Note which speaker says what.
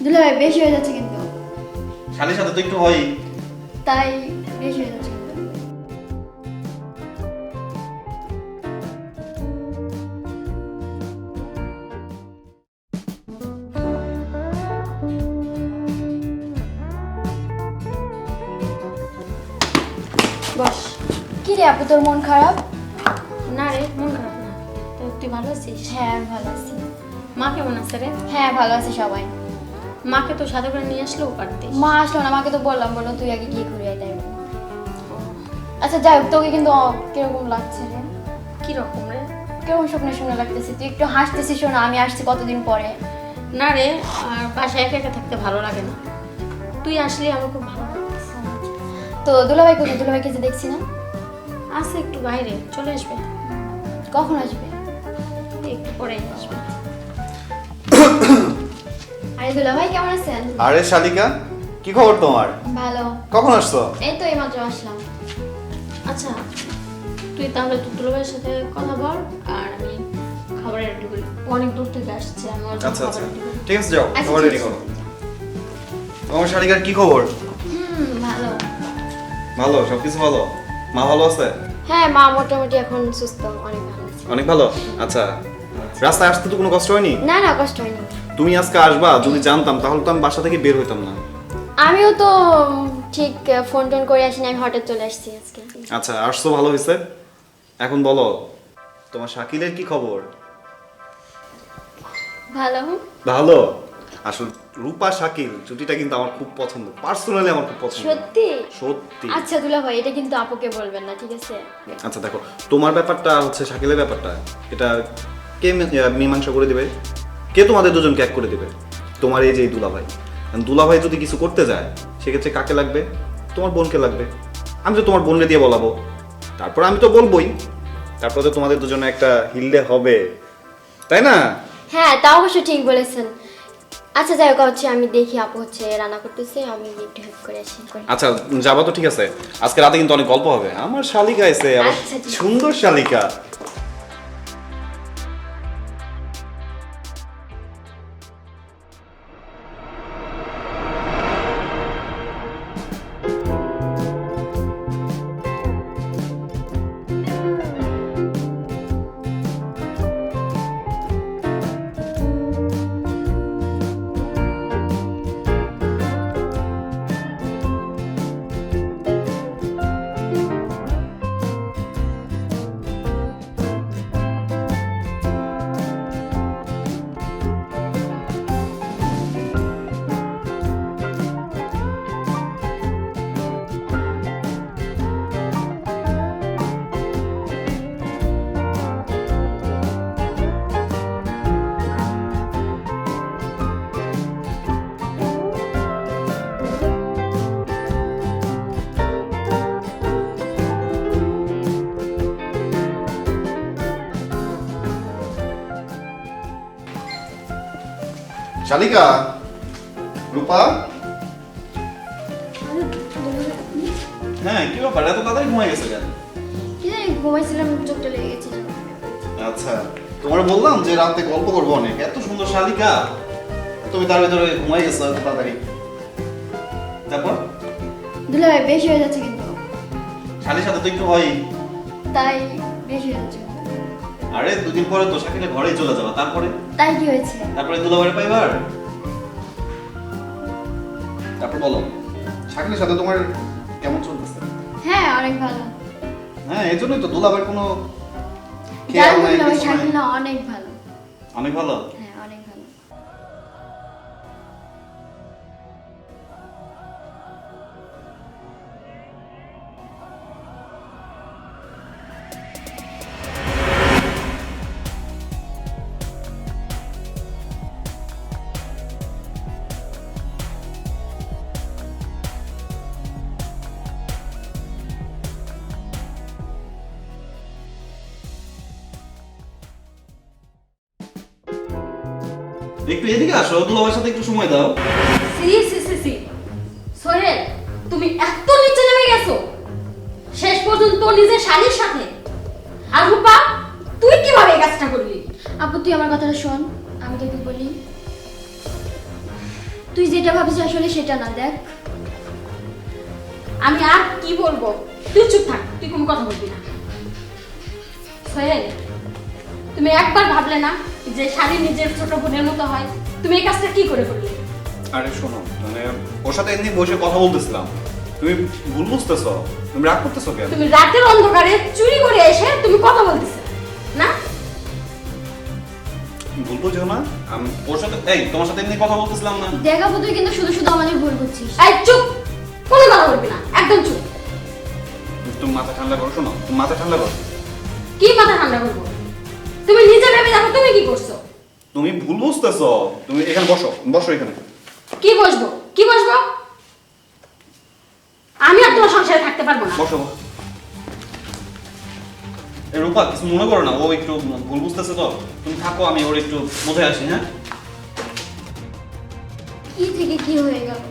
Speaker 1: দুলাভাই বেশি হয়ে যাচ্ছে কিন্তু।
Speaker 2: শালির সাথে তো একটু হয়।
Speaker 1: তাই বেশি হয়ে যাচ্ছে কিন্তু। বস। কি রে আপু, তোর মন খারাপ?
Speaker 3: না রে, মন খারাপ না। তো তুই ভালো আছিস?
Speaker 1: হ্যাঁ আমি ভালো আছি।
Speaker 3: মা কেমন আছে রে?
Speaker 1: হ্যাঁ ভালো আছে সবাই।
Speaker 3: মাকে তো সাথে করে নিয়ে আসলেও পারতিস।
Speaker 1: মা আসলো না, মাকে তো বললাম তুই আগে গিয়ে ঘুরে আয়, তাই বললাম। আচ্ছা যাই হোক, তোকে কিন্তু কিরকম লাগছে রে?
Speaker 3: কিরকম রে?
Speaker 1: কেমন স্বপ্নে শুনে লাগতেছে? তুই একটু হাসতেছিস, শোনা আমি আসছি কতদিন পরে।
Speaker 3: না রে, আর বাসায় একা একা থাকতে ভালো লাগে না। তুই আসলে আমার খুব ভালো লাগতেছে।
Speaker 1: তো দুলাভাই কোথায়? দুলাভাইকে যে দেখছি না।
Speaker 3: আছে একটু বাইরে, চলে আসবে।
Speaker 1: কখন আসবে?
Speaker 3: একটু পরেই আসবে।
Speaker 1: আরে দুলাভাই কেমন আছেন?
Speaker 2: আরে শালিকা, কি খবর তোমার?
Speaker 1: ভালো।
Speaker 2: কখন আসছো?
Speaker 1: এই তো এইমাত্র আসলাম।
Speaker 3: আচ্ছা, তুই তাহলে তোর দুলাভাইয়ের সাথে কথা বল, আর আমি খাবার রেডি করি। অনেক দূর থেকে আসছে, আমি ওর জন্য
Speaker 2: আচ্ছা আচ্ছা,
Speaker 3: খাবার ready করি।
Speaker 2: ঠিক আছে, যাও
Speaker 1: আচ্ছা,
Speaker 2: খাবার
Speaker 1: ঠিক
Speaker 2: রেডি
Speaker 1: আছে।
Speaker 2: করো। তোমার শালিকার কি খবর?
Speaker 1: ভালো।
Speaker 2: ভালো, সবকিছু ভালো। মা ভালো আছে?
Speaker 1: হ্যাঁ মা মোটামুটি এখন সুস্থ, অনেক ভালো আছে।
Speaker 2: অনেক ভালো। আচ্ছা, রাস্তায় আসতে তো কোনো কষ্ট হয়নি?
Speaker 1: না না, কষ্ট হয়নি।
Speaker 2: তুমি আজকে আসবা, যদি জানতাম তাহলে তো আমি বাসা থেকে বের হইতাম না।
Speaker 1: আমিও তো ঠিক ফোন টোন করে আসিনি, আমি হঠাৎ চলে আসছি আজকে।
Speaker 2: আচ্ছা, আসছো ভালো হয়েছে। এখন বলো, তোমার শাকিলের কি খবর?
Speaker 1: ভালো।
Speaker 2: ভালো। আসলে রূপা শাকিল জুটিটা কিন্তু আমার খুব পছন্দ, পার্সোনালি আমার খুব পছন্দ।
Speaker 1: সত্যি?
Speaker 2: সত্যি।
Speaker 1: আচ্ছা দুলাভাই, এটা কিন্তু আপুকে বলবেন না, ঠিক আছে?
Speaker 2: আচ্ছা দেখো, তোমার ব্যাপারটা হচ্ছে শাকিলের ব্যাপারটা, এটা কে মীমাংসা করে দিবে? কে তোমাদের দুজনকে এক করে দিবে? তোমার এই যে এই দুলাভাই, দুলাভাই যদি কিছু করতে যায় সেক্ষেত্রে কাকে লাগবে? তোমার বোনকে লাগবে। আমি তো তোমার বোনকে দিয়ে বলাবো, তারপর আমি তো বলবোই, তারপর তো তোমাদের দুজনে একটা হিললে হবে, তাই না?
Speaker 1: হ্যাঁ তা অবশ্য ঠিক বলেছেন। আচ্ছা যাই হোক, হচ্ছে আমি দেখি আপু হচ্ছে রান্না করতেছে, আমি একটু হেল্প করে আসি।
Speaker 2: আচ্ছা যাবা তো, ঠিক আছে। আজকে রাতে কিন্তু অনেক গল্প হবে। আমার শালিকা এসে আবার
Speaker 1: আচ্ছা, ঠিক আছে।
Speaker 2: সুন্দর শালিকা। শালিকা, রূপা। হ্যাঁ, কি ব্যাপার, এত তাড়াতাড়ি ঘুমাই গেছে কেন?
Speaker 1: কি জানি ঘুমাইছিলাম, চোখটা লেগে গেছে।
Speaker 2: আচ্ছা, তোমার বললাম যে রাতে গল্প করবো অনেক, এত সুন্দর শালিকা, তুমি তার ভিতরে ঘুমাই গেছো এত তাড়াতাড়ি। তারপর
Speaker 1: দুলাভাই বেশি হয়ে যাচ্ছে কিন্তু।
Speaker 2: শালির সাথে তো একটু হয়।
Speaker 1: তাই বেশি হয়ে যাচ্ছে কিন্তু।
Speaker 2: আরে দুদিন পরে তো শাকিলের ঘরেই চলে যাবা, তারপরে
Speaker 1: তাই কি হয়েছে?
Speaker 2: তারপরে দুলাভাই পাইবার। তারপর বলো, শাকিলের সাথে তোমার কেমন চলতেছে?
Speaker 1: হ্যাঁ অনেক ভালো।
Speaker 2: হ্যাঁ, এই জন্যই তো দুলাভাইয়ের কোনো
Speaker 1: জানেন
Speaker 2: খেয়াল নাই,
Speaker 1: দুলাভাই
Speaker 2: কিছু নাই।
Speaker 1: শাকিল না অনেক ভালো।
Speaker 2: অনেক ভালো।
Speaker 1: হ্যাঁ অনেক ভালো।
Speaker 2: একটু এদিকে আসো, দুলাভাইয়ের সাথে একটু সময় দাও।
Speaker 3: সি সি সি সি সোহেল, তুমি এত নিচে নেমে গেছো শেষ পর্যন্ত নিজের শালীর সাথে। আর রূপা, তুই কিভাবে এই কাজটা করলি?
Speaker 1: আপু তুই আমার কথাটা শোন, আমি তোকে বলি। তুই যেটা ভাবছিস আসলে সেটা না, দেখ।
Speaker 3: আমি আর কি বলবো, তুই চুপ থাক, তুই কোনো কথা বলবি না। সোহেল, তুমি একবার ভাবলে না যে শালি নিজের ছোট বোনের মতো হয়? তুমি এই কাজটা কি করে করলে?
Speaker 2: আরে শোনো, মানে ওর সাথে এমনি বসে কথা বলতেছিলাম, তুমি ভুল বুঝতেছো, তুমি রাগ করতেছো কেন?
Speaker 3: তুমি রাতের অন্ধকারে চুরি করে এসে তুমি কথা বলতেছো না?
Speaker 2: ভুল বুঝো না, আমি ওর সাথে এই তোমার সাথে এমনি কথা বলতেছিলাম না।
Speaker 1: দেখাবো, তুই কিন্তু শুধু শুধু আমাদের ভুল করছিস।
Speaker 3: এই চুপ, কোনো কথা বলবি না, একদম চুপ।
Speaker 2: তুমি মাথা ঠান্ডা করো, শোনো তুমি মাথা ঠান্ডা করো।
Speaker 3: কি মাথা ঠান্ডা করবো? তুমি নিজে ভেবে দেখো তুমি কি করছো।
Speaker 2: তুমি ভুল বুঝতেছো, তুমি এখানে বসো, বসো এখানে।
Speaker 3: কি বসবো, কি বসবো? আমি আর তোমার সংসারে থাকতে পারবো না।
Speaker 2: বসো। এই রূপা কিছু মনে করো না, ও একটু ভুল বুঝতেছে তো, তুমি থাকো, আমি ওর একটু বোঝায় আসি। হ্যাঁ,
Speaker 1: কি থেকে কি হয়ে গেল?